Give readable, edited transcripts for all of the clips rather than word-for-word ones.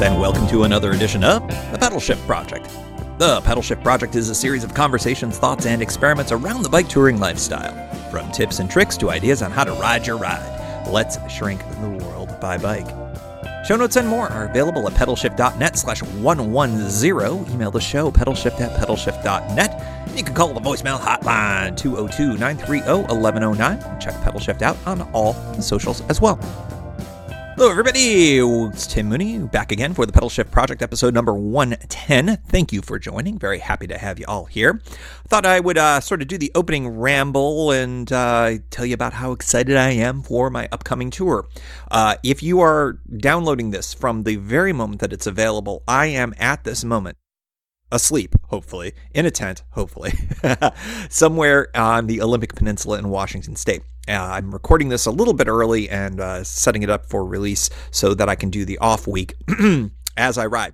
listeners, and welcome to another edition of the Pedalshift Project. The Pedalshift Project is a series of conversations, thoughts, and experiments around the bike touring lifestyle. From tips and tricks to ideas on how to ride your ride. Let's shrink the world by bike. Show notes and more are available at pedalshift.net/110. Email the show, pedalshift@pedalshift.net. You can call the voicemail hotline, 202-930-1109. Check Pedalshift out on all the socials as well. Hello, everybody. It's Tim Mooney back again for the Pedalshift Project episode number 110. Thank you for joining. Very happy to have you all here. I thought I would sort of do the opening ramble and tell you about how excited I am for my upcoming tour. If you are downloading this from the very moment that it's available, I am at this moment asleep, hopefully, in a tent, hopefully, somewhere on the Olympic Peninsula in Washington State. I'm recording this a little bit early and setting it up for release so that I can do the off week as I ride.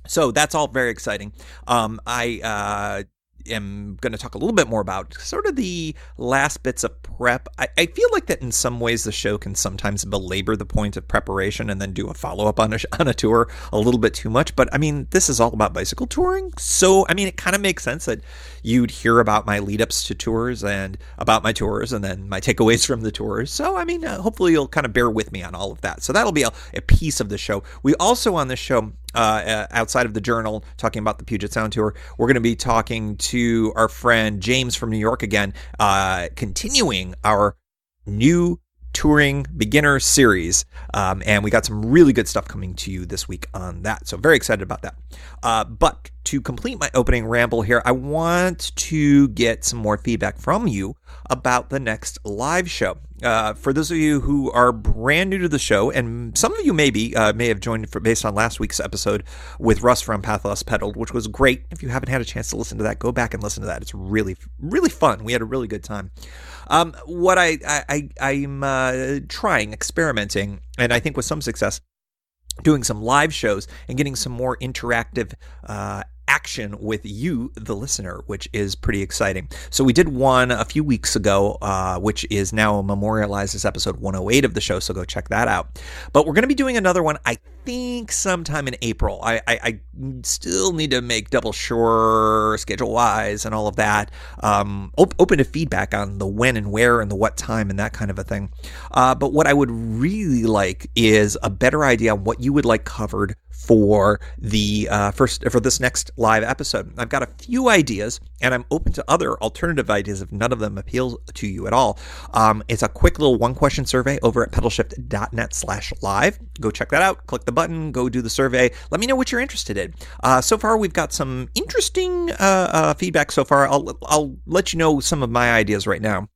So that's all very exciting. I am going to talk a little bit more about sort of the last bits of prep. I feel like that in some ways the show can sometimes belabor the point of preparation and then do a follow-up on a tour a little bit too much. But I mean, this is all about bicycle touring. So, I mean, it kind of makes sense that you'd hear about my lead-ups to tours and about my tours and then my takeaways from the tours. So, I mean, hopefully you'll kind of bear with me on all of that. So that'll be a piece of the show. We also on this show, outside of the journal, talking about the Puget Sound tour, we're going to be talking to our friend James from New York again, continuing our new touring beginner series. And we got some really good stuff coming to you this week on that. So very excited about that. But to complete my opening ramble here, I want to get some more feedback from you about the next live show. For those of you who are brand new to the show, and some of you may have joined based on last week's episode with Russ from Path Less Pedaled, which was great. If you haven't had a chance to listen to that, go back and listen to that. It's really, really fun. We had a really good time. What I'm experimenting, and I think with some success, doing some live shows and getting some more interactive action with you, the listener, which is pretty exciting. So we did one a few weeks ago, which is now memorialized as episode 108 of the show, so go check that out. But we're going to be doing another one, I think sometime in April. I still need to make double sure schedule-wise and all of that. Open to feedback on the when and where and the what time and that kind of a thing. But what I would really like is a better idea on what you would like covered for the for this next live episode. I've got a few ideas, and I'm open to other alternative ideas if none of them appeal to you at all. It's a quick little one-question survey over at pedalshift.net/live. Go check that out. Click the button. Go do the survey. Let me know what you're interested in. So far, we've got some interesting feedback so far. I'll let you know some of my ideas right now.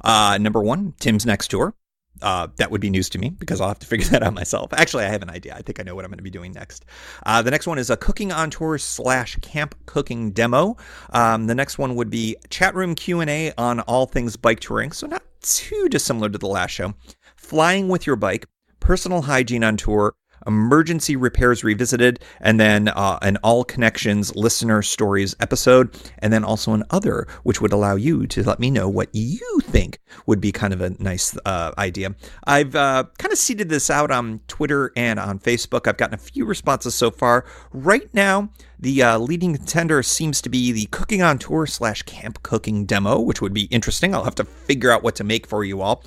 Number one, Tim's next tour. That would be news to me because I'll have to figure that out myself. Actually, I have an idea. I think I know what I'm going to be doing next. The next one is a cooking on tour / camp cooking demo. The next one would be chat room Q&A on all things bike touring. So not too dissimilar to the last show. Flying with your bike, personal hygiene on tour, emergency repairs revisited, and then an all connections listener stories episode, and then also an other, which would allow you to let me know what you think would be kind of a nice idea. I've kind of seeded this out on Twitter and on Facebook. I've gotten a few responses so far. Right now, the leading contender seems to be the cooking on tour / camp cooking demo, which would be interesting. I'll have to figure out what to make for you all.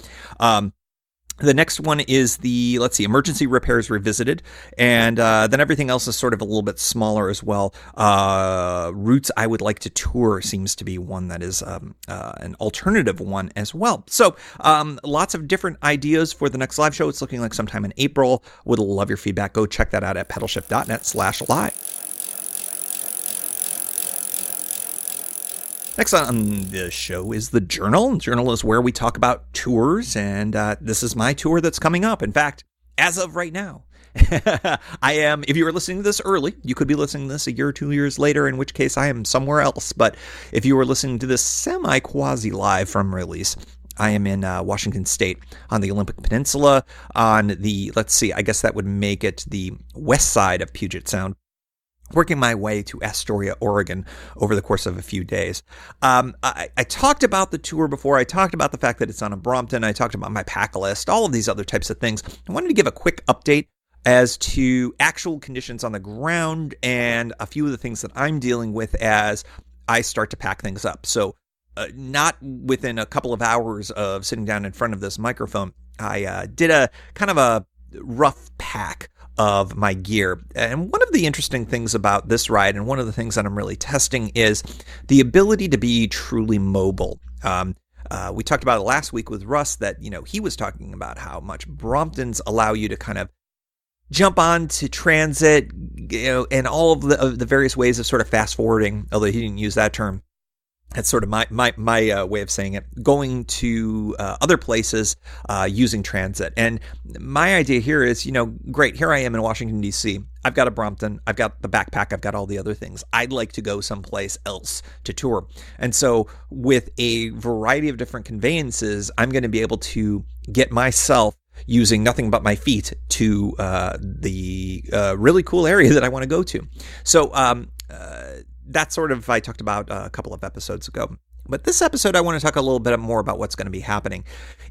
The next one is the, emergency repairs revisited, and then everything else is sort of a little bit smaller as well. Routes I would like to tour seems to be one that is an alternative one as well. So lots of different ideas for the next live show. It's looking like sometime in April. Would love your feedback. Go check that out at pedalshift.net/live. Next on the show is the Journal. The Journal is where we talk about tours, and this is my tour that's coming up. In fact, as of right now, I am, if you were listening to this early, you could be listening to this a year or 2 years later, in which case I am somewhere else. But if you were listening to this semi-quasi-live from release, I am in Washington State on the Olympic Peninsula on the, I guess that would make it the west side of Puget Sound, working my way to Astoria, Oregon over the course of a few days. I talked about the tour before. I talked about the fact that it's on a Brompton. I talked about my pack list, all of these other types of things. I wanted to give a quick update as to actual conditions on the ground and a few of the things that I'm dealing with as I start to pack things up. So not within a couple of hours of sitting down in front of this microphone, I did a kind of a rough pack of my gear. And one of the interesting things about this ride, and one of the things that I'm really testing, is the ability to be truly mobile. We talked about it last week with Russ that, he was talking about how much Bromptons allow you to kind of jump on to transit, and all of the various ways of sort of fast forwarding, although he didn't use that term. That's sort of my way of saying it. Going to other places using transit. And my idea here is, great, here I am in Washington, D.C. I've got a Brompton. I've got the backpack. I've got all the other things. I'd like to go someplace else to tour. And so with a variety of different conveyances, I'm going to be able to get myself using nothing but my feet to the really cool area that I want to go to. So that's sort of, I talked about a couple of episodes ago. But this episode, I want to talk a little bit more about what's going to be happening.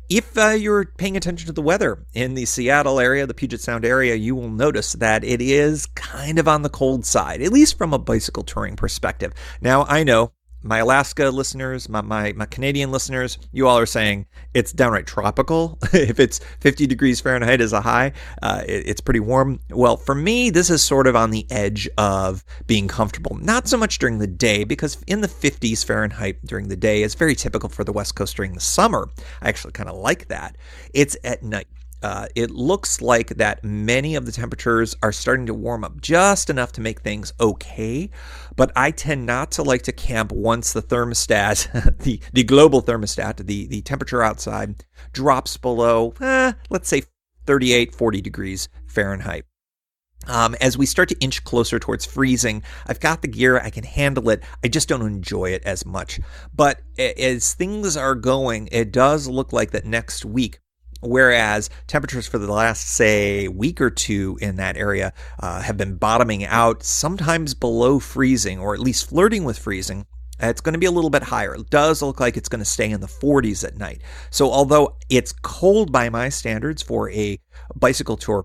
If you're paying attention to the weather in the Seattle area, the Puget Sound area, you will notice that it is kind of on the cold side, at least from a bicycle touring perspective. Now, I know my Alaska listeners, my Canadian listeners, you all are saying it's downright tropical. If it's 50 degrees Fahrenheit is a high, it's pretty warm. Well, for me, this is sort of on the edge of being comfortable. Not so much during the day, because in the 50s Fahrenheit during the day is very typical for the West Coast during the summer. I actually kind of like that. It's at night. It looks like that many of the temperatures are starting to warm up just enough to make things okay, but I tend not to like to camp once the thermostat, the global thermostat, the temperature outside drops below, let's say 38, 40 degrees Fahrenheit. As we start to inch closer towards freezing, I've got the gear, I can handle it, I just don't enjoy it as much. But as things are going, it does look like that next week, whereas temperatures for the last, say, week or two in that area have been bottoming out, sometimes below freezing, or at least flirting with freezing, it's going to be a little bit higher. It does look like it's going to stay in the 40s at night. So although it's cold by my standards for a bicycle tour,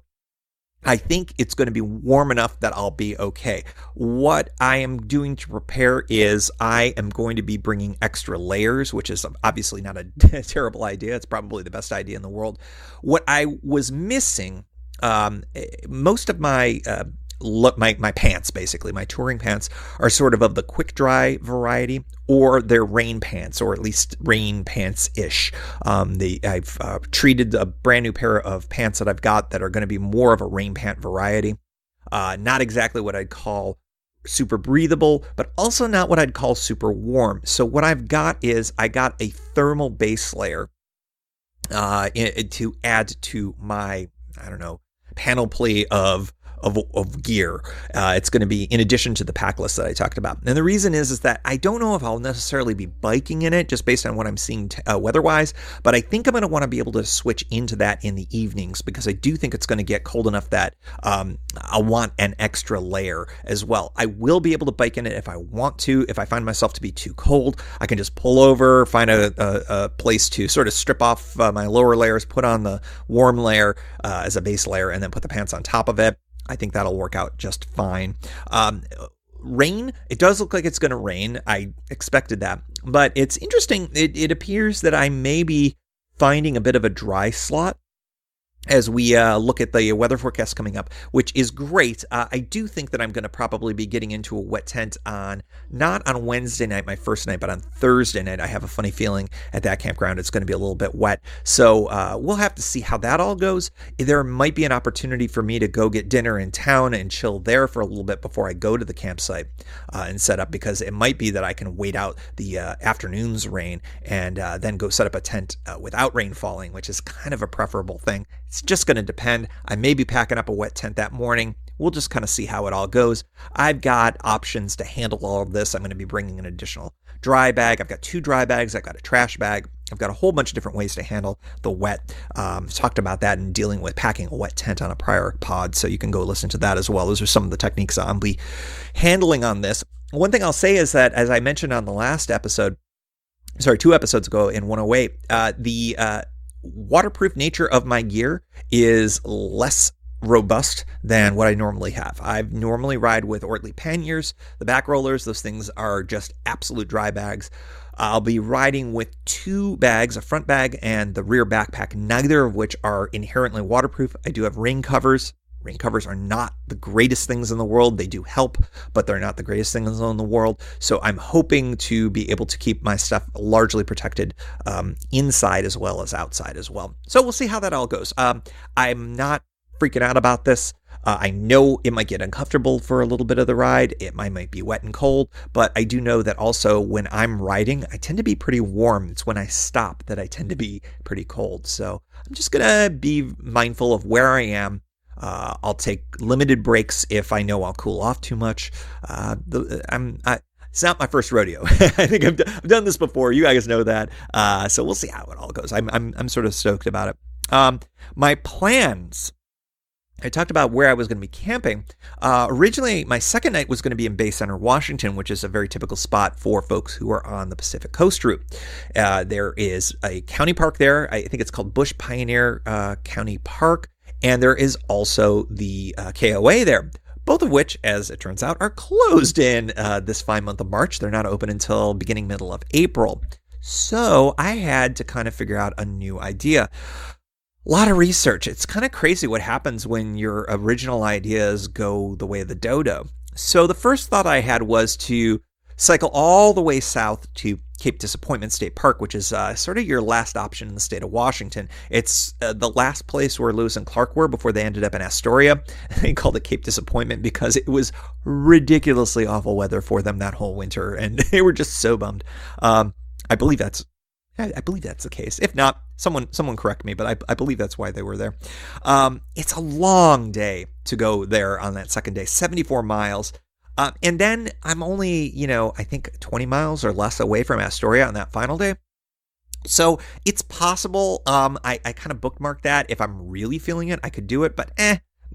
I think it's going to be warm enough that I'll be okay. What I am doing to prepare is I am going to be bringing extra layers, which is obviously not a terrible idea. It's probably the best idea in the world. What I was missing, most of my my pants, basically, my touring pants, are sort of the quick dry variety, or they're rain pants, or at least rain pants-ish. I've treated a brand new pair of pants that I've got that are going to be more of a rain pant variety. Not exactly what I'd call super breathable, but also not what I'd call super warm. So what I've got is I got a thermal base layer to add to my, panoply of gear. It's going to be in addition to the pack list that I talked about. And the reason is that I don't know if I'll necessarily be biking in it, just based on what I'm seeing weather-wise, but I think I'm going to want to be able to switch into that in the evenings, because I do think it's going to get cold enough that I'll want an extra layer as well. I will be able to bike in it if I want to. If I find myself to be too cold, I can just pull over, find a place to sort of strip off my lower layers, put on the warm layer as a base layer, and then put the pants on top of it. I think that'll work out just fine. Rain, it does look like it's going to rain. I expected that. But it's interesting. It appears that I may be finding a bit of a dry slot as we look at the weather forecast coming up, which is great. I do think that I'm going to probably be getting into a wet tent not on Wednesday night, my first night, but on Thursday night. I have a funny feeling at that campground it's going to be a little bit wet. So we'll have to see how that all goes. There might be an opportunity for me to go get dinner in town and chill there for a little bit before I go to the campsite and set up, because it might be that I can wait out the afternoon's rain and then go set up a tent without rain falling, which is kind of a preferable thing. It's just going to depend. I may be packing up a wet tent that morning. We'll just kind of see how it all goes. I've got options to handle all of this. I'm going to be bringing an additional dry bag. I've got 2 dry bags. I've got a trash bag. I've got a whole bunch of different ways to handle the wet. Talked about that in dealing with packing a wet tent on a prior pod, so you can go listen to that as well. Those are some of the techniques I'll be handling on this. One thing I'll say is that, as I mentioned on the last episode, 2 episodes ago in 108, the waterproof nature of my gear is less robust than what I normally have. I normally ride with Ortley panniers, the back rollers. Those things are just absolute dry bags. I'll be riding with 2 bags, a front bag and the rear backpack, neither of which are inherently waterproof. I do have rain covers. Rain covers are not the greatest things in the world. They do help, but they're not the greatest things in the world. So I'm hoping to be able to keep my stuff largely protected inside as well as outside as well. So we'll see how that all goes. I'm not freaking out about this. I know it might get uncomfortable for a little bit of the ride. It might be wet and cold, but I do know that also when I'm riding, I tend to be pretty warm. It's when I stop that I tend to be pretty cold. So I'm just going to be mindful of where I am. I'll take limited breaks if I know I'll cool off too much. It's not my first rodeo. I think I've done this before. You guys know that. So we'll see how it all goes. I'm sort of stoked about it. My plans. I talked about where I was going to be camping. Originally, my second night was going to be in Bay Center, Washington, which is a very typical spot for folks who are on the Pacific Coast route. There is a county park there. I think it's called Bush Pioneer County Park. And there is also the KOA there, both of which, as it turns out, are closed in this fine month of March. They're not open until middle of April. So I had to kind of figure out a new idea. A lot of research. It's kind of crazy what happens when your original ideas go the way of the dodo. So the first thought I had was to cycle all the way south to Cape Disappointment State Park, which is sort of your last option in the state of Washington. It's the last place where Lewis and Clark were before they ended up in Astoria. They called it Cape Disappointment because it was ridiculously awful weather for them that whole winter, and they were just so bummed. I believe that's the case. If not, someone correct me, but I believe that's why they were there. It's a long day to go there on that second day, 74 miles. And then I'm only, I think 20 miles or less away from Astoria on that final day. So it's possible. I kind of bookmarked that. If I'm really feeling it, I could do it, but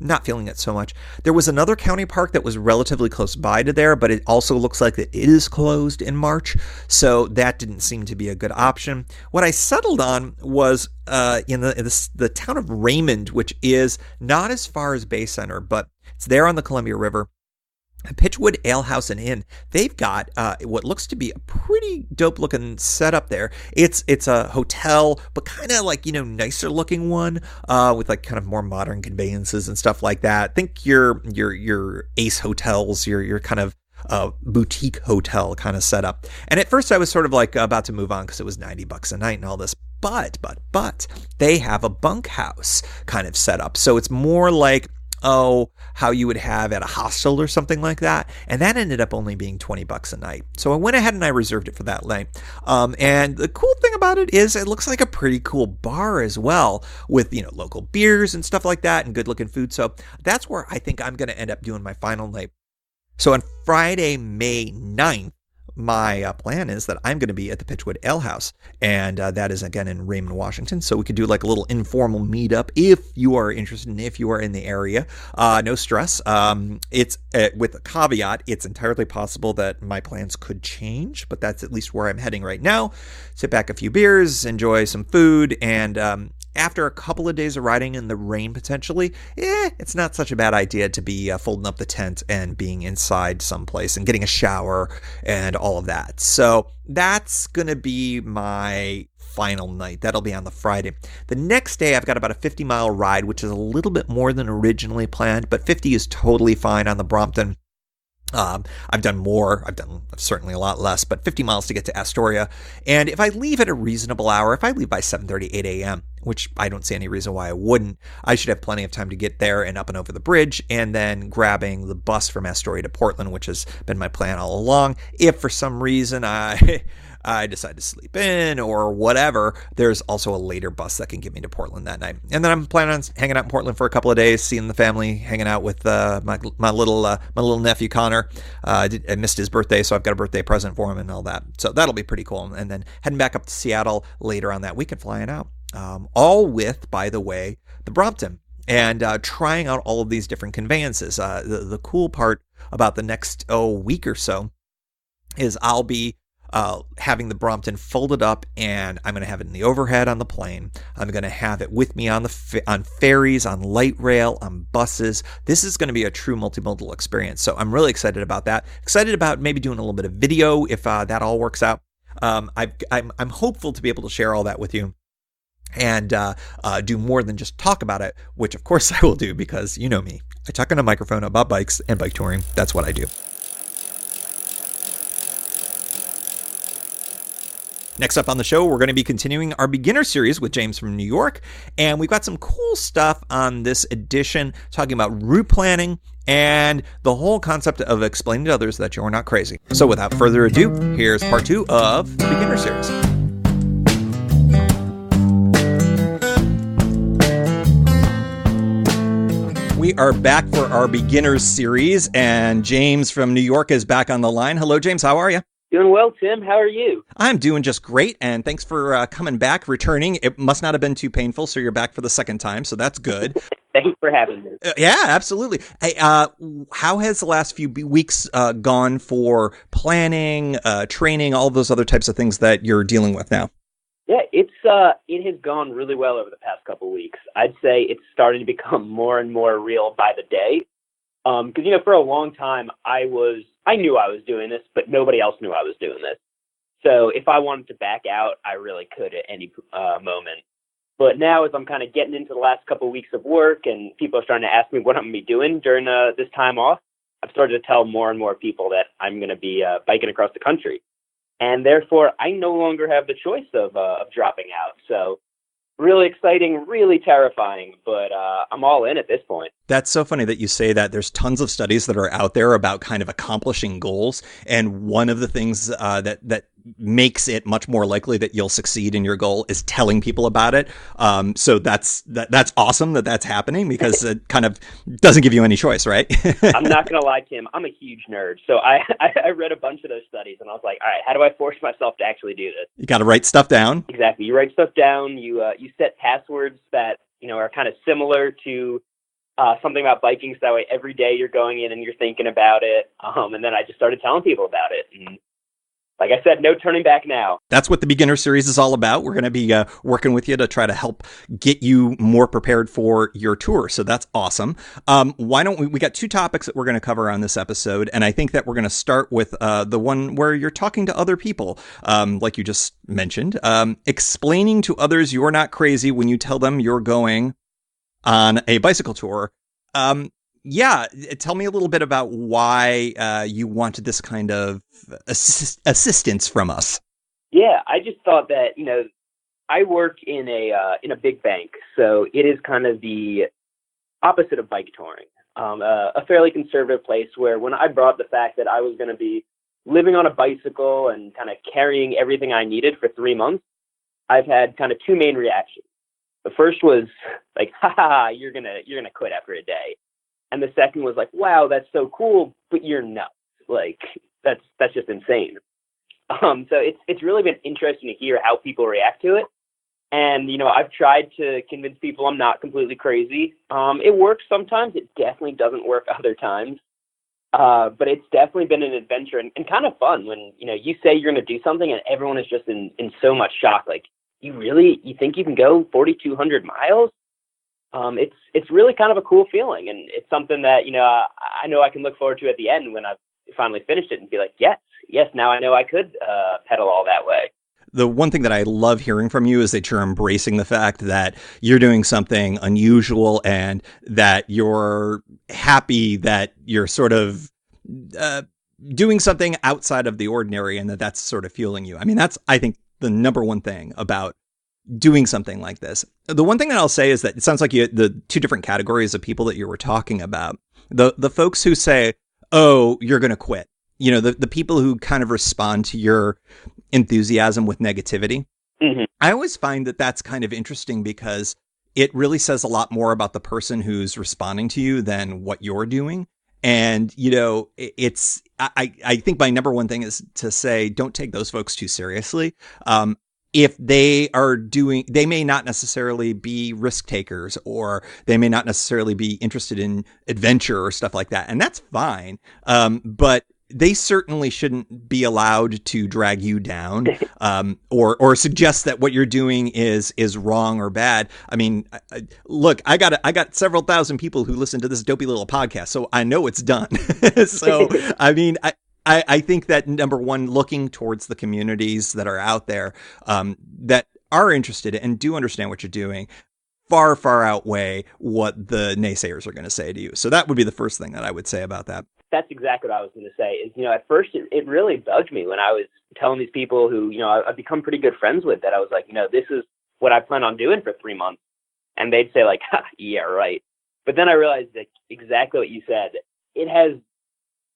not feeling it so much. There was another county park that was relatively close by to there, but it also looks like it is closed in March. So that didn't seem to be a good option. What I settled on was in the town of Raymond, which is not as far as Bay Center, but it's there on the Columbia River. Pitchwood Alehouse and Inn, they've got what looks to be a pretty dope looking setup there. It's a hotel, but kind of like, nicer looking one with like kind of more modern conveyances and stuff like that. Think your Ace hotels, your kind of boutique hotel kind of setup. And at first I was sort of like about to move on because it was $90 a night and all this. But they have a bunkhouse kind of setup. So it's more like how you would have at a hostel or something like that. And that ended up only being $20 a night. So I went ahead and I reserved it for that night. And the cool thing about it is it looks like a pretty cool bar as well with, local beers and stuff like that and good looking food. So that's where I think I'm going to end up doing my final night. So on Friday, May 9th, my plan is that I'm going to be at the Pitchwood Alehouse, and that is again in Raymond, Washington. So we could do like a little informal meetup if you are interested and if you are in the area. No stress. It's with a caveat. It's entirely possible that my plans could change, but that's at least where I'm heading right now. Sit back a few beers, enjoy some food, and after a couple of days of riding in the rain potentially, it's not such a bad idea to be folding up the tent and being inside someplace and getting a shower and all of that. So that's going to be my final night. That'll be on the Friday. The next day, I've got about a 50-mile ride, which is a little bit more than originally planned, but 50 is totally fine on the Brompton. I've done more. I've done certainly a lot less, but 50 miles to get to Astoria. And if I leave at a reasonable hour, if I leave by 7:30, 8 a.m., which I don't see any reason why I wouldn't, I should have plenty of time to get there and up and over the bridge and then grabbing the bus from Astoria to Portland, which has been my plan all along. If for some reason I decide to sleep in or whatever, there's also a later bus that can get me to Portland that night. And then I'm planning on hanging out in Portland for a couple of days, seeing the family, hanging out with my little nephew Connor. I missed his birthday, so I've got a birthday present for him and all that. So that'll be pretty cool. And then heading back up to Seattle later on that week and flying out. All with, by the way, the Brompton. And trying out all of these different conveyances. The cool part about the next week or so is I'll be having the Brompton folded up, and I'm going to have it in the overhead on the plane. I'm going to have it with me on on ferries, on light rail, on buses. This is going to be a true multimodal experience. So I'm really excited about that. Excited about maybe doing a little bit of video if that all works out. I'm hopeful to be able to share all that with you and do more than just talk about it, which of course I will do because you know me. I talk on a microphone about bikes and bike touring. That's what I do. Next up on the show, we're going to be continuing our beginner series with James from New York. And we've got some cool stuff on this edition, talking about route planning and the whole concept of explaining to others that you're not crazy. So without further ado, here's part 2 of the beginner series. We are back for our beginners series, and James from New York is back on the line. Hello, James. How are you? Doing well, Tim. How are you? I'm doing just great, and thanks for coming back, returning. It must not have been too painful, so you're back for the second time, so that's good. Thanks for having me. Yeah, absolutely. Hey, how has the last few weeks gone for planning, training, all those other types of things that you're dealing with now? Yeah, it has gone really well over the past couple of weeks. I'd say it's starting to become more and more real by the day. Because, for a long time, I knew I was doing this, but nobody else knew I was doing this. So if I wanted to back out, I really could at any moment. But now as I'm kind of getting into the last couple of weeks of work and people are starting to ask me what I'm going to be doing during this time off, I've started to tell more and more people that I'm going to be biking across the country. And therefore, I no longer have the choice of dropping out. So really exciting, really terrifying, but I'm all in at this point. That's so funny that you say that. There's tons of studies that are out there about kind of accomplishing goals. And one of the things that makes it much more likely that you'll succeed in your goal is telling people about it. So that's awesome that that's happening because it kind of doesn't give you any choice, right? I'm not going to lie, Tim. I'm a huge nerd. So I read a bunch of those studies and I was like, all right, how do I force myself to actually do this? You got to write stuff down. Exactly. You write stuff down. You set passwords that, are kind of similar to something about biking. So that way every day you're going in and you're thinking about it. And then I just started telling people about it. And like I said, no turning back now. That's what the beginner series is all about. We're going to be working with you to try to help get you more prepared for your tour. So that's awesome. Why don't we got 2 topics that we're going to cover on this episode. And I think that we're going to start with the one where you're talking to other people, like you just mentioned, explaining to others you're not crazy when you tell them you're going on a bicycle tour. Yeah, tell me a little bit about why you wanted this kind of assistance from us. Yeah, I just thought that, I work in a big bank, so it is kind of the opposite of bike touring. A fairly conservative place where when I brought the fact that I was going to be living on a bicycle and kind of carrying everything I needed for 3 months, I've had kind of 2 main reactions. The first was like, you're gonna quit after a day. And the second was like, wow, that's so cool, but you're nuts. Like, that's just insane. So it's really been interesting to hear how people react to it. And, I've tried to convince people I'm not completely crazy. It works sometimes. It definitely doesn't work other times. But it's definitely been an adventure and kind of fun when, you say you're going to do something and everyone is just in so much shock. Like, you think you can go 4,200 miles? It's really kind of a cool feeling, and it's something that, I know I can look forward to at the end when I've finally finished it and be like, yes, now I know I could pedal all that way. The one thing that I love hearing from you is that you're embracing the fact that you're doing something unusual and that you're happy that you're sort of doing something outside of the ordinary and that's sort of fueling you. I mean, that's, I think, the number one thing about doing something like this. The one thing that I'll say is that it sounds like the 2 different categories of people that you were talking about, the folks who say, oh, you're going to quit, the people who kind of respond to your enthusiasm with negativity. Mm-hmm. I always find that that's kind of interesting because it really says a lot more about the person who's responding to you than what you're doing. And, I think my number one thing is to say, don't take those folks too seriously. If they may not necessarily be risk takers, or they may not necessarily be interested in adventure or stuff like that. And that's fine. But they certainly shouldn't be allowed to drag you down, or suggest that what you're doing is wrong or bad. I mean, look, I got several thousand people who listen to this dopey little podcast, so I know it's done. So, I mean, I think that, number one, looking towards the communities that are out there, that are interested and do understand what you're doing, far, far outweigh what the naysayers are going to say to you. So that would be the first thing that I would say about that. That's exactly what I was going to say is, at first it really bugged me when I was telling these people who, I've become pretty good friends with, that I was like, this is what I plan on doing for 3 months. And they'd say like, yeah, right. But then I realized that exactly what you said, it has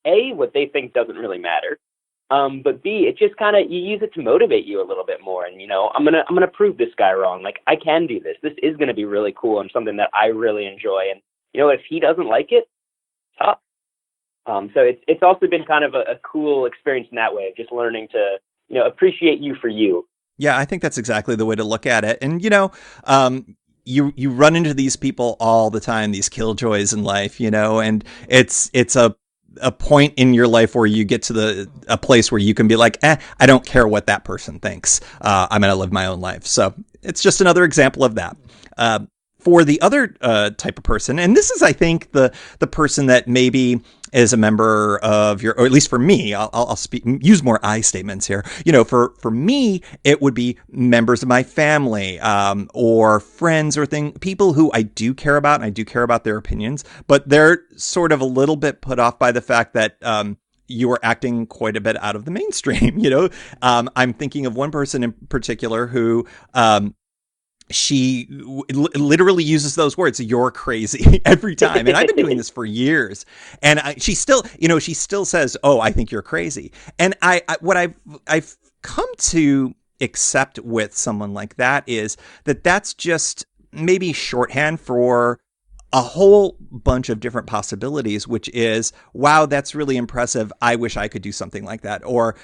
A, what they think doesn't really matter. But B, it just kind of, you use it to motivate you a little bit more. And, I'm going to prove this guy wrong. Like, I can do this. This is going to be really cool and something that I really enjoy. And, if he doesn't like it, tough. So it's also been kind of a cool experience in that way, of just learning to, appreciate you for you. Yeah, I think that's exactly the way to look at it. And, you run into these people all the time, these killjoys in life, and it's a point in your life where you get to a place where you can be like, I don't care what that person thinks. I'm going to live my own life. So it's just another example of that. For the other type of person, and this is, I think, the person that maybe is a member of your, or at least for me, I'll use more I statements here. For me, it would be members of my family, or friends or people who I do care about, and I do care about their opinions, but they're sort of a little bit put off by the fact that, you are acting quite a bit out of the mainstream. I'm thinking of one person in particular who, she literally uses those words, "You're crazy," every time. And I've been doing this for years. And she still says, "Oh, I think you're crazy." And what I've come to accept with someone like that is that that's just maybe shorthand for a whole bunch of different possibilities, which is, wow, that's really impressive. I wish I could do something like that. Or,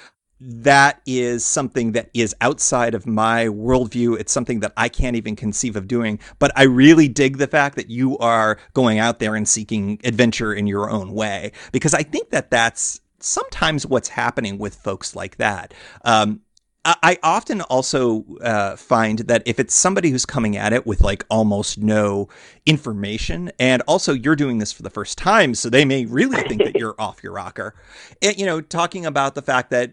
that is something that is outside of my worldview. It's something that I can't even conceive of doing, but I really dig the fact that you are going out there and seeking adventure in your own way, because I think that that's sometimes what's happening with folks like that. I often also find that if it's somebody who's coming at it with like almost no information, and also you're doing this for the first time, so they may really think that you're off your rocker. And, talking about the fact that,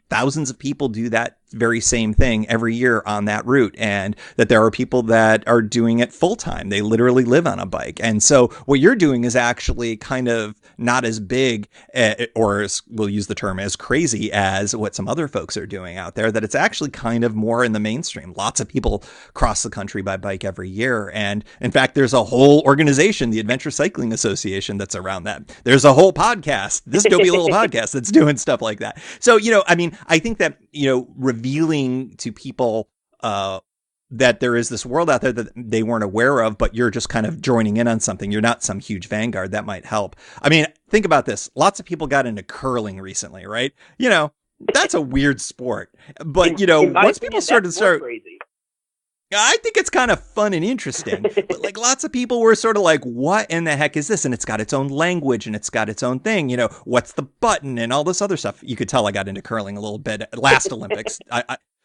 thousands of people do that very same thing every year on that route, and that there are people that are doing it full time. They literally live on a bike. And so what you're doing is actually kind of not as big, or we'll use the term as crazy as what some other folks are doing out there, that it's actually kind of more in the mainstream. Lots of people cross the country by bike every year. And in fact, there's a whole organization, the Adventure Cycling Association, that's around that. There's a whole podcast, this dopey little podcast, that's doing stuff like that. So, I think that, revealing to people that there is this world out there that they weren't aware of, but you're just kind of joining in on something. You're not some huge vanguard. That might help. I mean, think about this. Lots of people got into curling recently, right? That's a weird sport. But, once people started crazy. I think it's kind of fun and interesting, but like lots of people were sort of like, what in the heck is this? And it's got its own language and it's got its own thing. What's the button and all this other stuff. You could tell I got into curling a little bit last Olympics.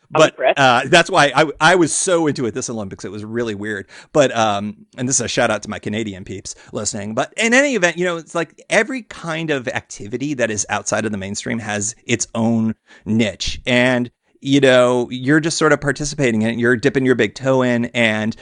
But that's why I was so into it this Olympics. It was really weird. But and this is a shout out to my Canadian peeps listening. But in any event, it's like every kind of activity that is outside of the mainstream has its own niche. And you're just sort of participating in it. You're dipping your big toe in and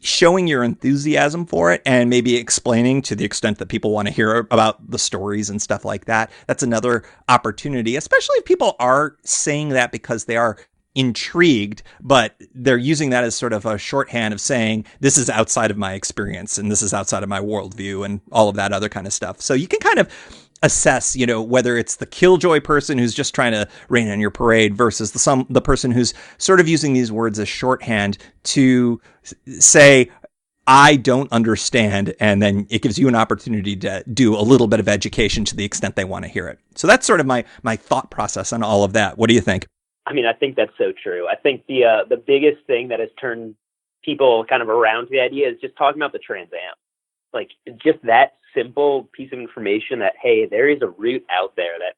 showing your enthusiasm for it, and maybe explaining to the extent that people want to hear about the stories and stuff like that. That's another opportunity, especially if people are saying that because they are intrigued, but they're using that as sort of a shorthand of saying, this is outside of my experience and this is outside of my worldview and all of that other kind of stuff. So you can kind of assess, whether it's the killjoy person who's just trying to rain on your parade versus the person who's sort of using these words as shorthand to say, I don't understand. And then it gives you an opportunity to do a little bit of education to the extent they want to hear it. So that's sort of my thought process on all of that. What do you think? I mean, I think that's so true. I think the biggest thing that has turned people kind of around to the idea is just talking about the Trans Am. like just that simple piece of information that, hey, there is a route out there that,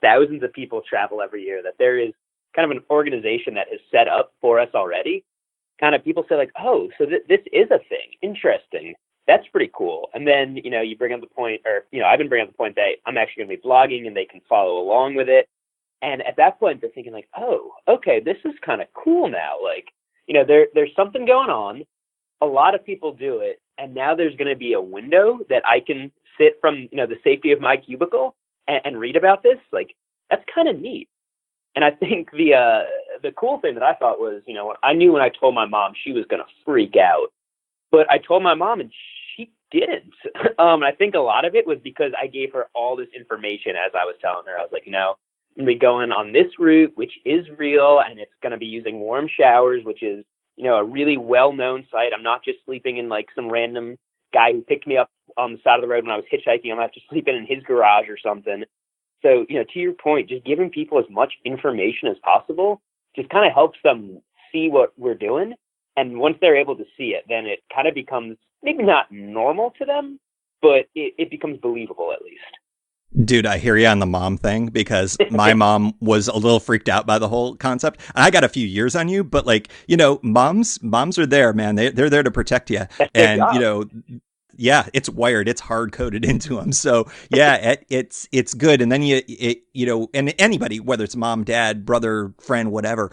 thousands of people travel every year, that there is kind of an organization that is set up for us already. Kind of people say like, oh, so this is a thing. Interesting. That's pretty cool. And then, you bring up the point, or, I've been bringing up the point that I'm actually going to be blogging and they can follow along with it. And at that point, they're thinking like, oh, okay, this is kind of cool now. Like, there's something going on. A lot of people do it. And now there's going to be a window that I can sit from, the safety of my cubicle and read about this. Like, that's kind of neat. And I think the cool thing that I thought was, I knew when I told my mom, she was going to freak out. But I told my mom and she didn't. I think a lot of it was because I gave her all this information as I was telling her. I was like, I'm going to be going on this route, which is real, and it's going to be using warm showers, which is, a really well-known site. I'm not just sleeping in like some random guy who picked me up on the side of the road when I was hitchhiking. I'm not just sleeping in his garage or something. So, to your point, just giving people as much information as possible just kind of helps them see what we're doing. And once they're able to see it, then it kind of becomes maybe not normal to them, but it becomes believable at least. Dude, I hear you on the mom thing, because my mom was a little freaked out by the whole concept. I got a few years on you, but like, moms are there, man. They're there to protect you. And, yeah, it's wired. It's hard coded into them. So yeah, it's good. And then and anybody, whether it's mom, dad, brother, friend, whatever,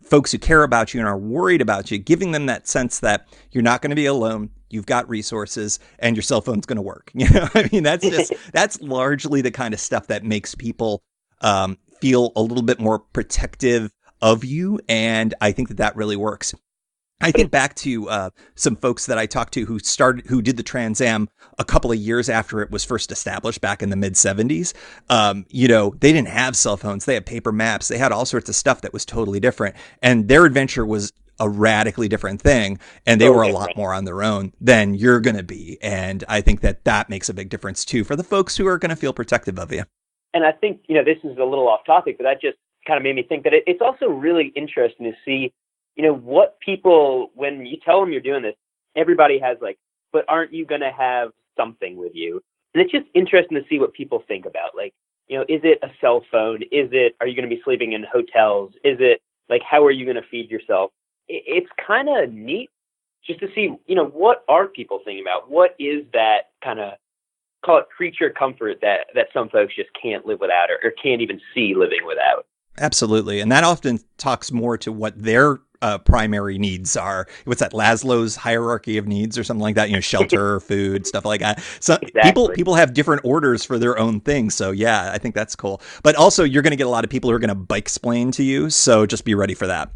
folks who care about you and are worried about you, giving them that sense that you're not going to be alone. You've got resources and your cell phone's going to work. That's largely the kind of stuff that makes people feel a little bit more protective of you. And I think that really works. I think back to some folks that I talked to who did the Trans Am a couple of years after it was first established back in the mid 70s. They didn't have cell phones. They had paper maps. They had all sorts of stuff that was totally different. And their adventure was a radically different thing. And they were a lot more on their own than you're going to be. And I think that makes a big difference too for the folks who are going to feel protective of you. And I think, this is a little off topic, but that just kind of made me think that it's also really interesting to see what people, when you tell them you're doing this, everybody has like, but aren't you going to have something with you? And it's just interesting to see what people think about. Like, is it a cell phone? Are you going to be sleeping in hotels? Is it like, how are you going to feed yourself? It's kind of neat just to see, what are people thinking about? What is that kind of, call it creature comfort that some folks just can't live without or can't even see living without? Absolutely. And that often talks more to what their primary needs are. What's that, Maslow's hierarchy of needs or something like that? Shelter, food, stuff like that. So exactly. People have different orders for their own things. So yeah, I think that's cool. But also you're going to get a lot of people who are going to bike explain to you. So just be ready for that.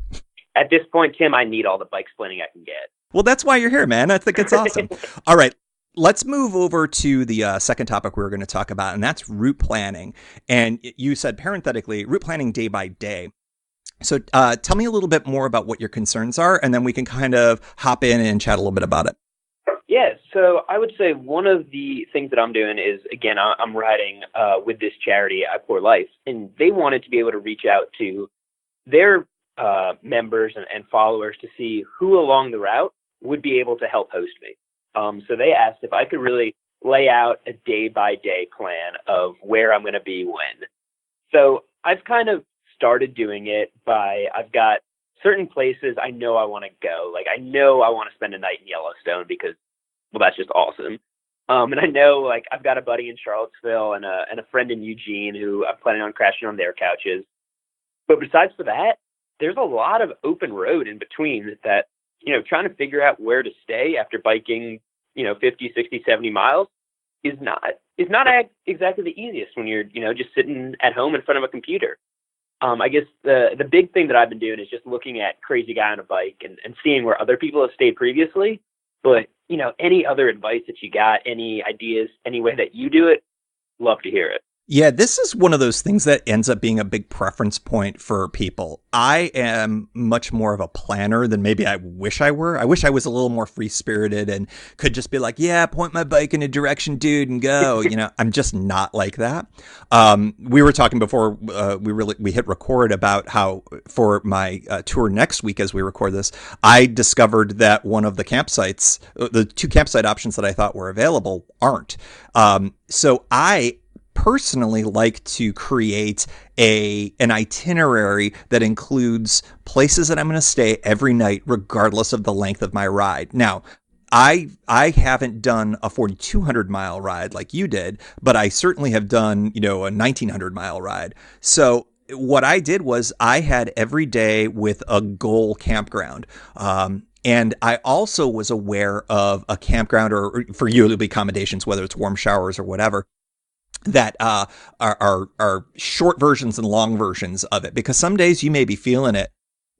At this point, Tim, I need all the bike explaining I can get. Well, that's why you're here, man. I think it's awesome. All right. Let's move over to the second topic we're going to talk about, and that's route planning. And you said parenthetically, route planning day by day. So tell me a little bit more about what your concerns are, and then we can kind of hop in and chat a little bit about it. Yeah, so I would say one of the things that I'm doing is, again, I'm riding with this charity, I Pour Life, and they wanted to be able to reach out to their members and followers to see who along the route would be able to help host me. So they asked if I could really lay out a day-by-day plan of where I'm going to be when. So I've kind of started doing it I've got certain places I know I want to go. Like, I know I want to spend a night in Yellowstone because, well, that's just awesome. And I know, like, I've got a buddy in Charlottesville and a friend in Eugene who I'm planning on crashing on their couches. But besides for that, there's a lot of open road in between that, trying to figure out where to stay after biking, 50, 60, 70 miles is not exactly the easiest when you're, just sitting at home in front of a computer. I guess the big thing that I've been doing is just looking at Crazy Guy on a Bike and seeing where other people have stayed previously. But, any other advice that you got, any ideas, any way that you do it, love to hear it. Yeah, this is one of those things that ends up being a big preference point for people. I am much more of a planner than maybe I wish I were. I wish I was a little more free-spirited and could just be like, yeah, point my bike in a direction, dude, and go. I'm just not like that. We were talking before we hit record about how for my tour next week as we record this, I discovered that one of the campsites, the two campsite options that I thought were available aren't. So I personally like to create an itinerary that includes places that I'm going to stay every night, regardless of the length of my ride. Now, I haven't done a 4,200 mile ride like you did, but I certainly have done, a 1,900 mile ride. So what I did was I had every day with a goal campground. And I also was aware of a campground, or for you, it'll be accommodations, whether it's warm showers or whatever, that are short versions and long versions of it, because some days you may be feeling it.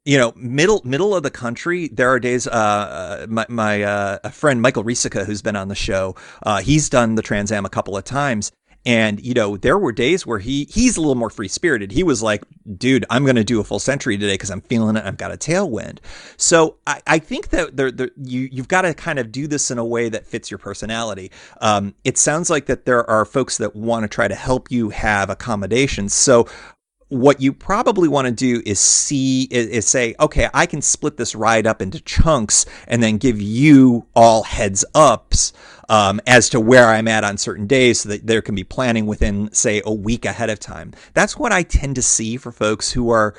Middle of the country, there are days, my friend Michael Risica, who's been on the show, he's done the Trans Am a couple of times. And, there were days where he's a little more free spirited. He was like, dude, I'm going to do a full century today because I'm feeling it. I've got a tailwind. So I think that you've got to kind of do this in a way that fits your personality. It sounds like that there are folks that want to try to help you have accommodations. So what you probably want to do is say, okay, I can split this ride up into chunks and then give you all heads ups as to where I'm at on certain days, so that there can be planning within, say, a week ahead of time. That's what I tend to see for folks who are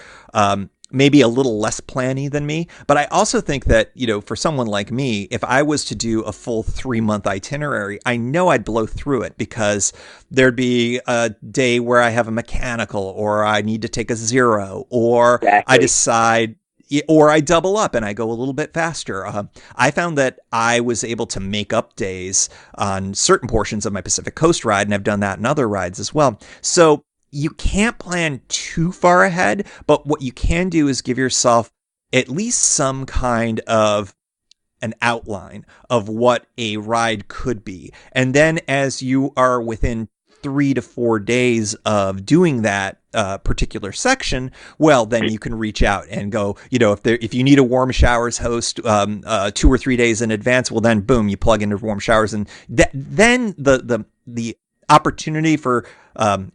maybe a little less planny than me. But I also think that, for someone like me, if I was to do a full 3-month itinerary, I know I'd blow through it, because there'd be a day where I have a mechanical, or I need to take a zero, or exactly. I decide, or I double up and I go a little bit faster. I found that I was able to make up days on certain portions of my Pacific Coast ride, and I've done that in other rides as well. So you can't plan too far ahead, but what you can do is give yourself at least some kind of an outline of what a ride could be. And then as you are within 3 to 4 days of doing that particular section, well, then you can reach out and go, if you need a warm showers host 2 or 3 days in advance, well, then boom, you plug into warm showers, and then the opportunity for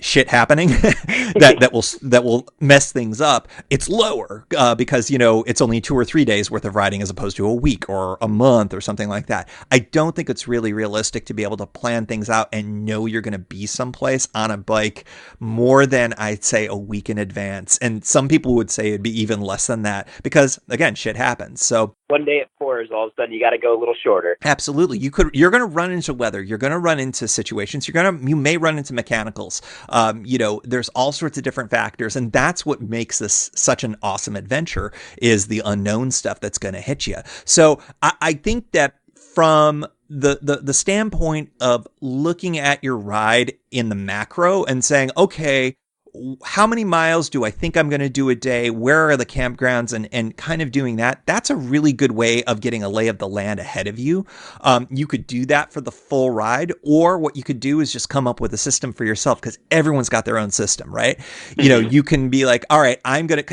shit happening that will mess things up, it's lower because it's only 2 or 3 days worth of riding as opposed to a week or a month or something like that. I don't think it's really realistic to be able to plan things out and know you're going to be someplace on a bike more than, I'd say, a week in advance. And some people would say it'd be even less than that, because again, shit happens. So one day it pours, all of a sudden you got to go a little shorter. Absolutely. You're going to run into weather. You're going to run into situations. You may run into mechanicals. There's all sorts of different factors, and that's what makes this such an awesome adventure, is the unknown stuff that's going to hit you. So I think that from the standpoint of looking at your ride in the macro and saying, okay, how many miles do I think I'm going to do a day? Where are the campgrounds? And kind of doing that. That's a really good way of getting a lay of the land ahead of you. You could do that for the full ride, or what you could do is just come up with a system for yourself, because everyone's got their own system, right? You can be like, all right,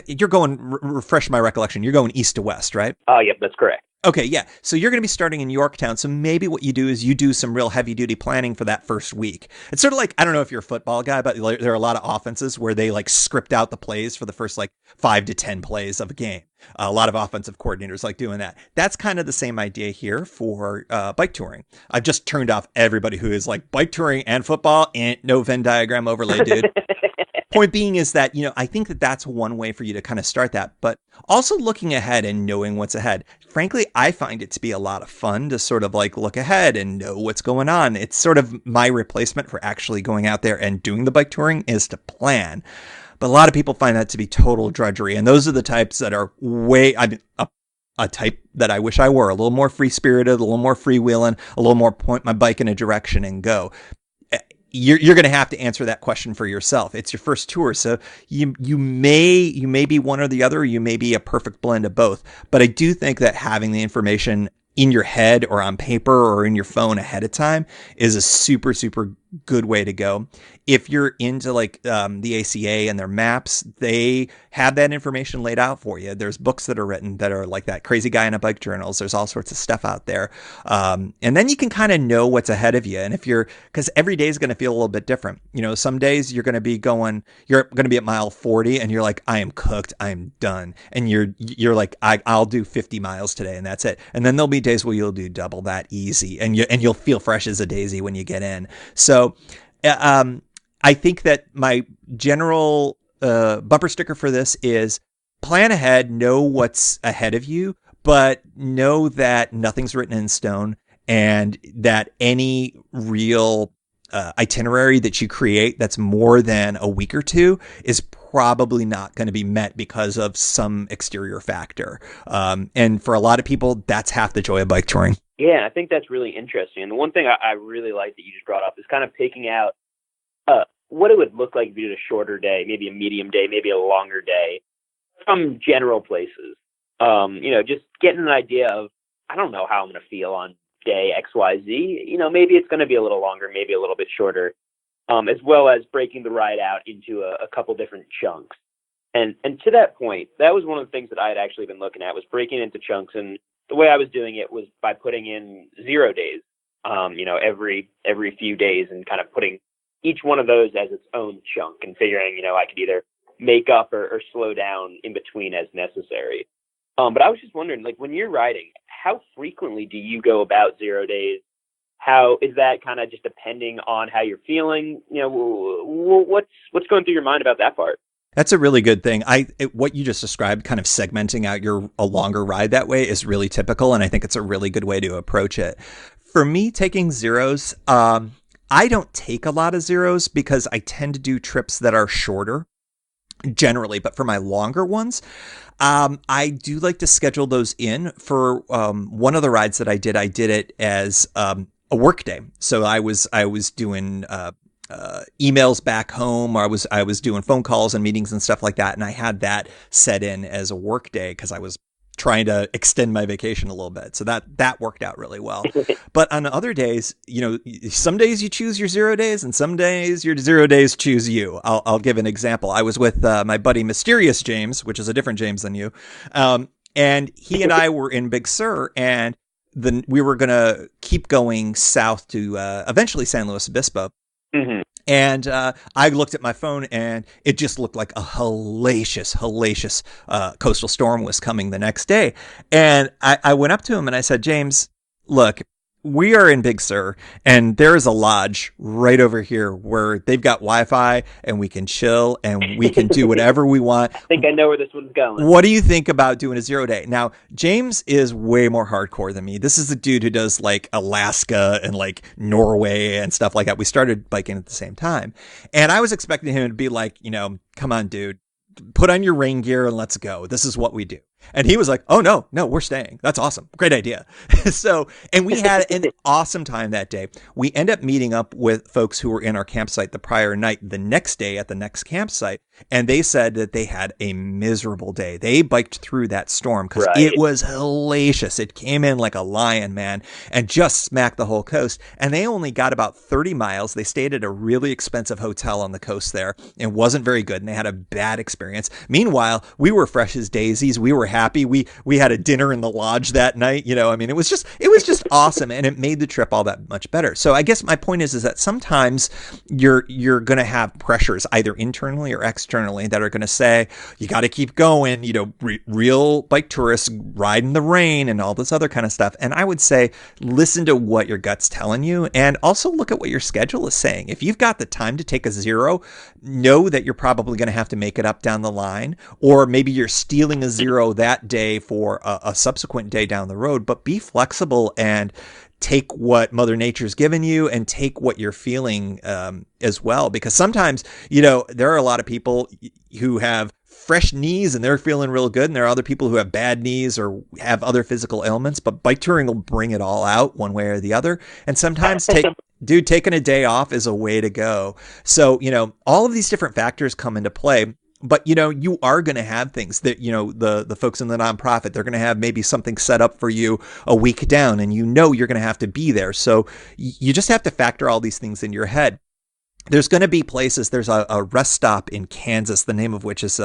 you're going, refresh my recollection, you're going east to west, right? Oh, yep, that's correct. Okay, yeah. So you're going to be starting in Yorktown. So maybe what you do is you do some real heavy duty planning for that first week. It's sort of like, I don't know if you're a football guy, but there are a lot of offenses where they script out the plays for the first 5 to 10 plays of a game. A lot of offensive coordinators like doing that. That's kind of the same idea here for bike touring. I've just turned off everybody who is like, bike touring and football and no Venn diagram overlay, dude. Point being is that, I think that that's one way for you to kind of start that, but also looking ahead and knowing what's ahead. Frankly, I find it to be a lot of fun to sort of look ahead and know what's going on. It's sort of my replacement for actually going out there and doing the bike touring, is to plan. But a lot of people find that to be total drudgery. And those are the types that are a type that I wish I were, a little more free spirited, a little more freewheeling, a little more point my bike in a direction and go. You're going to have to answer that question for yourself. It's your first tour, so you may be one or the other, or you may be a perfect blend of both. But I do think that having the information in your head or on paper or in your phone ahead of time is a super, super good way to go. If you're into like the ACA and their maps, they have that information laid out for you. There's books that are written that are like that Crazy Guy in a Bike Journals. There's all sorts of stuff out there. And then you can kind of know what's ahead of you. And if you're, because every day is going to feel a little bit different. Some days you're going to be at mile 40 and you're like, I am cooked. I'm done. And you're like, I'll do 50 miles today and that's it. And then there'll be days where you'll do double that easy and you'll feel fresh as a daisy when you get in. So, I think that my general bumper sticker for this is plan ahead, know what's ahead of you, but know that nothing's written in stone and that any real itinerary that you create that's more than a week or two is probably not going to be met because of some exterior factor. And for a lot of people, that's half the joy of bike touring. Yeah, I think that's really interesting. And the one thing I really like that you just brought up is kind of picking out what it would look like if you did a shorter day, maybe a medium day, maybe a longer day from general places. Just getting an idea of, I don't know how I'm going to feel on day XYZ. Maybe it's going to be a little longer, maybe a little bit shorter, as well as breaking the ride out into a couple different chunks. And to that point, that was one of the things that I had actually been looking at was breaking into chunks. And the way I was doing it was by putting in 0 days, every few days and kind of putting each one of those as its own chunk and figuring, I could either make up or slow down in between as necessary. But I was just wondering, like when you're riding, how frequently do you go about 0 days? How is that kind of just depending on how you're feeling? What's going through your mind about that part? That's a really good thing. What you just described, kind of segmenting out a longer ride that way is really typical. And I think it's a really good way to approach it. For me, taking zeros, I don't take a lot of zeros because I tend to do trips that are shorter generally, but for my longer ones, I do like to schedule those in. For one of the rides that I did it as a work day. So I was doing emails back home, or I was doing phone calls and meetings and stuff like that, and I had that set in as a work day because I was trying to extend my vacation a little bit. So that worked out really well. But on other days, some days you choose your 0 days and some days your 0 days choose you. I'll give an example. I was with my buddy Mysterious James, which is a different James than you. And he and I were in Big Sur, and then we were going to keep going south to eventually San Luis Obispo. Mm-hmm. And I looked at my phone and it just looked like a hellacious coastal storm was coming the next day. And I went up to him and I said, James, look, we are in Big Sur and there's a lodge right over here where they've got Wi-Fi and we can chill and we can do whatever we want. I think I know where this one's going. What do you think about doing a 0 day? Now, James is way more hardcore than me. This is the dude who does like Alaska and like Norway and stuff like that. We started biking at the same time. And I was expecting him to be like, come on, dude, put on your rain gear and let's go. This is what we do. And he was like, oh, no, we're staying. That's awesome. Great idea. And we had an awesome time that day. We end up meeting up with folks who were in our campsite the prior night, the next day at the next campsite. And they said that they had a miserable day. They biked through that storm because it was hellacious. It came in like a lion, man, and just smacked the whole coast. And they only got about 30 miles. They stayed at a really expensive hotel on the coast there. It wasn't very good. And they had a bad experience. Meanwhile, we were fresh as daisies. We were happy. We had a dinner in the lodge that night. It was just awesome. And it made the trip all that much better. So I guess my point is that sometimes you're going to have pressures either internally or externally that are going to say, you got to keep going, real bike tourists ride in the rain and all this other kind of stuff. And I would say, listen to what your gut's telling you and also look at what your schedule is saying. If you've got the time to take a 0, know that you're probably going to have to make it up down the line, or maybe you're stealing a 0 that day for a subsequent day down the road, but be flexible and take what Mother Nature's given you and take what you're feeling as well. Because sometimes, there are a lot of people who have fresh knees and they're feeling real good. And there are other people who have bad knees or have other physical ailments, but bike touring will bring it all out one way or the other. And sometimes taking a day off is a way to go. So, all of these different factors come into play. But, you are going to have things that, the folks in the nonprofit, they're going to have maybe something set up for you a week down, and you're going to have to be there. So you just have to factor all these things in your head. There's going to be places. There's a rest stop in Kansas, the name of which is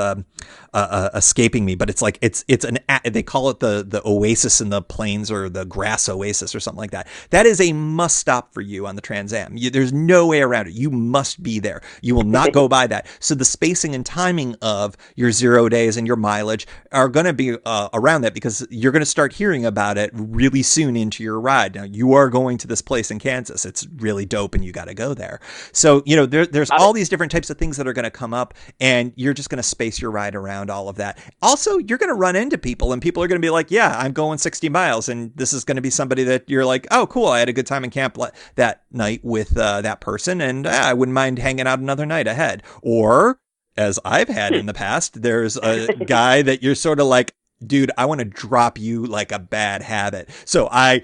escaping me, but it's like they call it the Oasis in the Plains, or the Grass Oasis, or something like that. That is a must stop for you on the Trans Am. There's no way around it. You must be there. You will not go by that. So the spacing and timing of your 0 days and your mileage are going to be around that, because you're going to start hearing about it really soon into your ride. Now, you are going to this place in Kansas. It's really dope, and you got to go there. So there's all these different types of things that are going to come up, and you're just going to space your ride around all of that. Also, you're going to run into people, and people are going to be like, yeah, I'm going 60 miles. And this is going to be somebody that you're like, oh, cool. I had a good time in camp that night with that person, and I wouldn't mind hanging out another night ahead. Or, as I've had in the past, there's a guy that you're sort of like, dude, I want to drop you like a bad habit. So I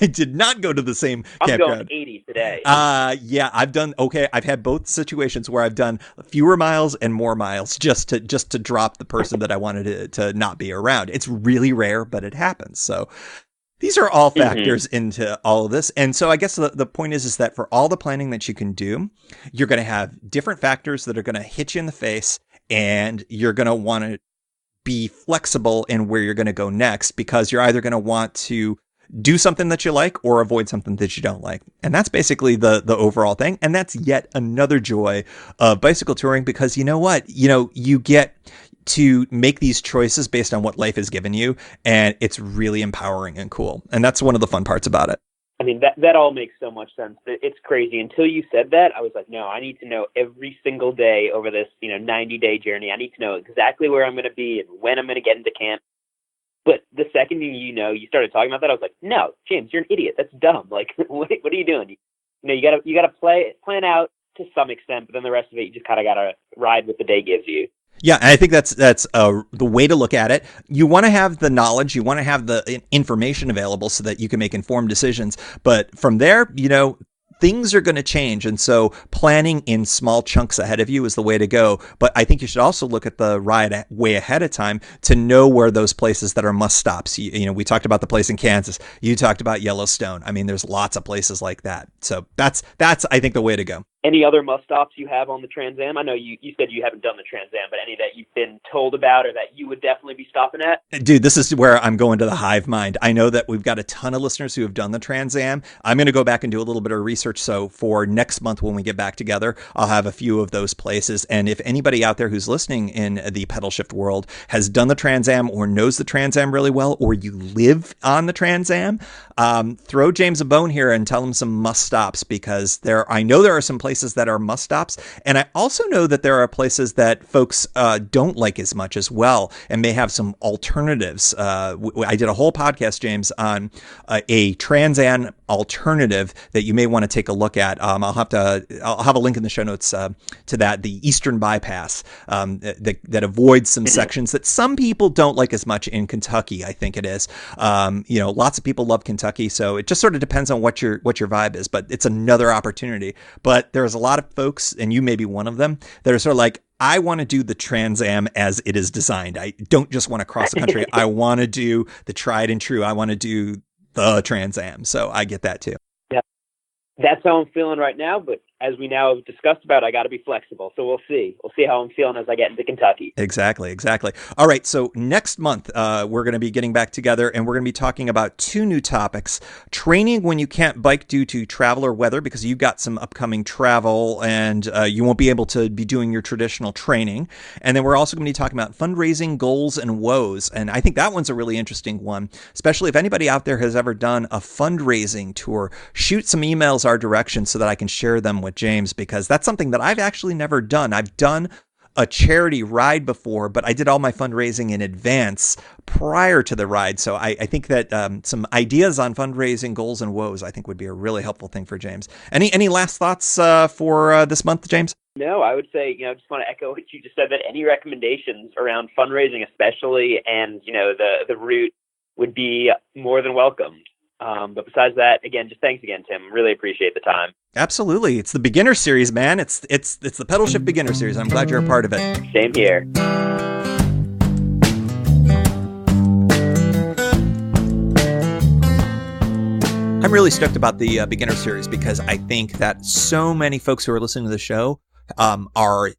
did not go to the same campground. I'm going 80 today. Yeah, I've had both situations where I've done fewer miles and more miles just to drop the person that I wanted to not be around. It's really rare, but it happens. So these are all factors into all of this. And so I guess the point is that for all the planning that you can do, you're going to have different factors that are going to hit you in the face, and you're going to want to be flexible in where you're going to go next, because you're either going to want to do something that you like or avoid something that you don't like. And that's basically the overall thing. And that's yet another joy of bicycle touring, because you know what? You get to make these choices based on what life has given you, and it's really empowering and cool. And that's one of the fun parts about it. I mean, that all makes so much sense. It's crazy. Until you said that, I was like, no, I need to know every single day over this, 90-day journey. I need to know exactly where I'm going to be and when I'm going to get into camp. But the second you started talking about that, I was like, no, James, you're an idiot. That's dumb. Like, what are you doing? You got to plan out to some extent, but then the rest of it, you just kind of got to ride what the day gives you. Yeah, and I think that's the way to look at it. You want to have the knowledge, you want to have the information available so that you can make informed decisions. But from there, things are going to change. And so planning in small chunks ahead of you is the way to go. But I think you should also look at the ride way ahead of time to know where those places that are must stops. We talked about the place in Kansas. You talked about Yellowstone. I mean, there's lots of places like that. So that's I think the way to go. Any other must stops you have on the Trans Am? I know you said you haven't done the Trans Am, but any that you've been told about or that you would definitely be stopping at? Dude, this is where I'm going to the hive mind. I know that we've got a ton of listeners who have done the Trans Am. I'm going to go back and do a little bit of research. So for next month, when we get back together, I'll have a few of those places. And if anybody out there who's listening in the Pedalshift world has done the Trans Am or knows the Trans Am really well, or you live on the Trans Am, throw James a bone here and tell him some must stops, because I know there are some places that are must stops. And I also know that there are places that folks don't like as much as well, and may have some alternatives. I did a whole podcast, James, on a Trans Am alternative that you may want to take a look at. I'll have a link in the show notes to that, the Eastern Bypass, that avoids some sections that some people don't like as much in Kentucky, I think it is. Lots of people love Kentucky, so it just sort of depends on what your vibe is, but it's another opportunity. But there's a lot of folks, and you may be one of them, that are sort of like, I want to do the Trans Am as it is designed. I don't just want to cross the country. I want to do the tried and true. I want to do the Trans Am. So I get that too. Yeah, that's how I'm feeling right now. But as we now have discussed about, I got to be flexible. So we'll see. We'll see how I'm feeling as I get into Kentucky. Exactly. All right. So next month, we're going to be getting back together, and we're going to be talking about two new topics: training when you can't bike due to travel or weather, because you've got some upcoming travel and you won't be able to be doing your traditional training. And then we're also going to be talking about fundraising, goals, and woes. And I think that one's a really interesting one, especially if anybody out there has ever done a fundraising tour. Shoot some emails our direction so that I can share them with James, because that's something that I've actually never done. I've done a charity ride before, but I did all my fundraising in advance prior to the ride. So I think that some ideas on fundraising, goals, and woes, I think would be a really helpful thing for James. Any last thoughts for this month, James? No, I would say, I just want to echo what you just said, that any recommendations around fundraising especially, and, the route would be more than welcomed. But besides that, again, just thanks again, Tim. Really appreciate the time. Absolutely. It's the Beginner Series, man. It's the Pedalshift Beginner Series. I'm glad you're a part of it. Same here. I'm really stoked about the Beginner Series because I think that so many folks who are listening to the show are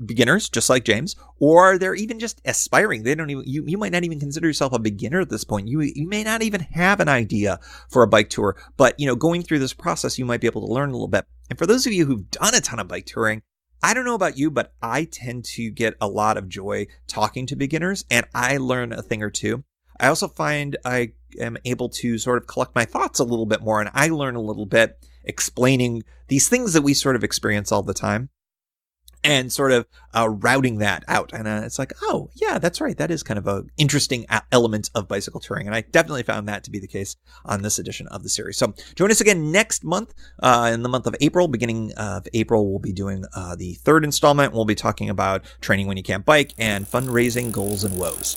beginners, just like James, or they're even just aspiring. They don't even, you might not even consider yourself a beginner at this point. You may not even have an idea for a bike tour, but going through this process, you might be able to learn a little bit. And for those of you who've done a ton of bike touring, I don't know about you, but I tend to get a lot of joy talking to beginners, and I learn a thing or two. I also find I am able to sort of collect my thoughts a little bit more, and I learn a little bit explaining these things that we sort of experience all the time and sort of routing that out. And it's like, oh, yeah, that's right. That is kind of an interesting element of bicycle touring. And I definitely found that to be the case on this edition of the series. So join us again next month, in the month of April. Beginning of April, we'll be doing the third installment. We'll be talking about training when you can't bike and fundraising, goals, and woes.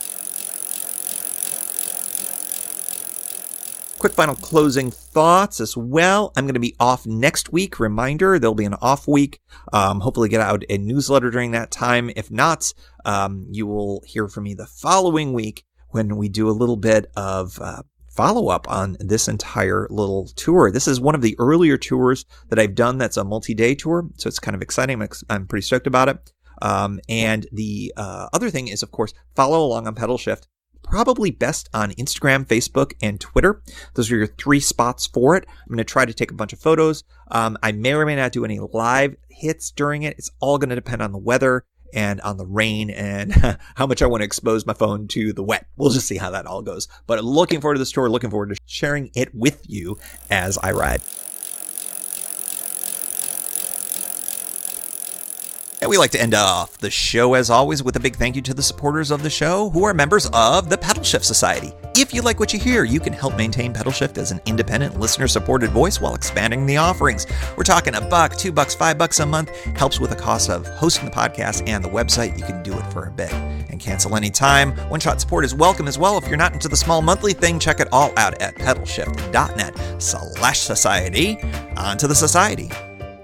Quick final closing thoughts as well. I'm going to be off next week. Reminder, there'll be an off week. Hopefully get out a newsletter during that time. If not, you will hear from me the following week when we do a little bit of follow-up on this entire little tour. This is one of the earlier tours that I've done that's a multi-day tour, so it's kind of exciting. I'm pretty stoked about it. And the other thing is, of course, follow along on Pedalshift. Probably best on Instagram, Facebook, and Twitter. Those are your 3 spots for it. I'm going to try to take a bunch of photos. I may or may not do any live hits during it. It's all going to depend on the weather and on the rain and how much I want to expose my phone to the wet. We'll just see how that all goes. But looking forward to this tour, looking forward to sharing it with you as I ride. And we like to end off the show, as always, with a big thank you to the supporters of the show who are members of the Pedalshift Society. If you like what you hear, you can help maintain Pedalshift as an independent, listener-supported voice while expanding the offerings. We're talking $1, $2, $5 a month. Helps with the cost of hosting the podcast and the website. You can do it for a bit and cancel anytime. One-shot support is welcome as well. If you're not into the small monthly thing, check it all out at pedalshift.net/society. On to the society.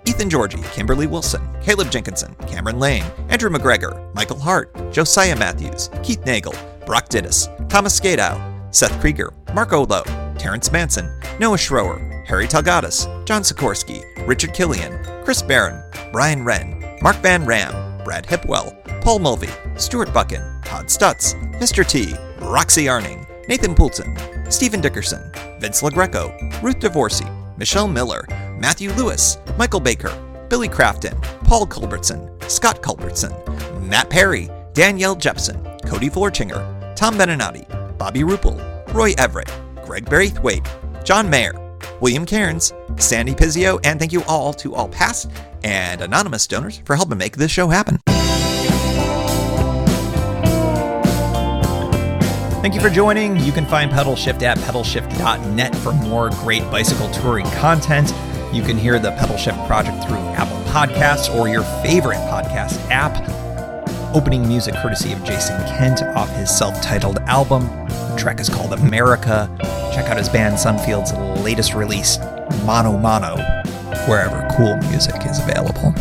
Ethan Georgie, Kimberly Wilson, Caleb Jenkinson, Cameron Lane, Andrew McGregor, Michael Hart, Josiah Matthews, Keith Nagel, Brock Dittis, Thomas Skadow, Seth Krieger, Mark Olo, Terrence Manson, Noah Schroer, Harry Talgadis, John Sikorsky, Richard Killian, Chris Barron, Brian Wren, Mark Van Ram, Brad Hipwell, Paul Mulvey, Stuart Buchan, Todd Stutz, Mr. T, Roxy Arning, Nathan Poulton, Stephen Dickerson, Vince LaGreco, Ruth Divorcey, Michelle Miller, Matthew Lewis, Michael Baker, Billy Crafton, Paul Culbertson, Scott Culbertson, Matt Perry, Danielle Jepson, Cody Florchinger, Tom Beninati, Bobby Ruppel, Roy Everett, Greg Berrythwaite, John Mayer, William Cairns, Sandy Pizzio, and thank you all to all past and anonymous donors for helping make this show happen. Thank you for joining. You can find Pedalshift at pedalshift.net for more great bicycle touring content. You can hear the Pedalshift Project through Apple Podcasts or your favorite podcast app. Opening music courtesy of Jason Kent off his self-titled album. The track is called America. Check out his band Sunfield's latest release, Mono Mono, wherever cool music is available.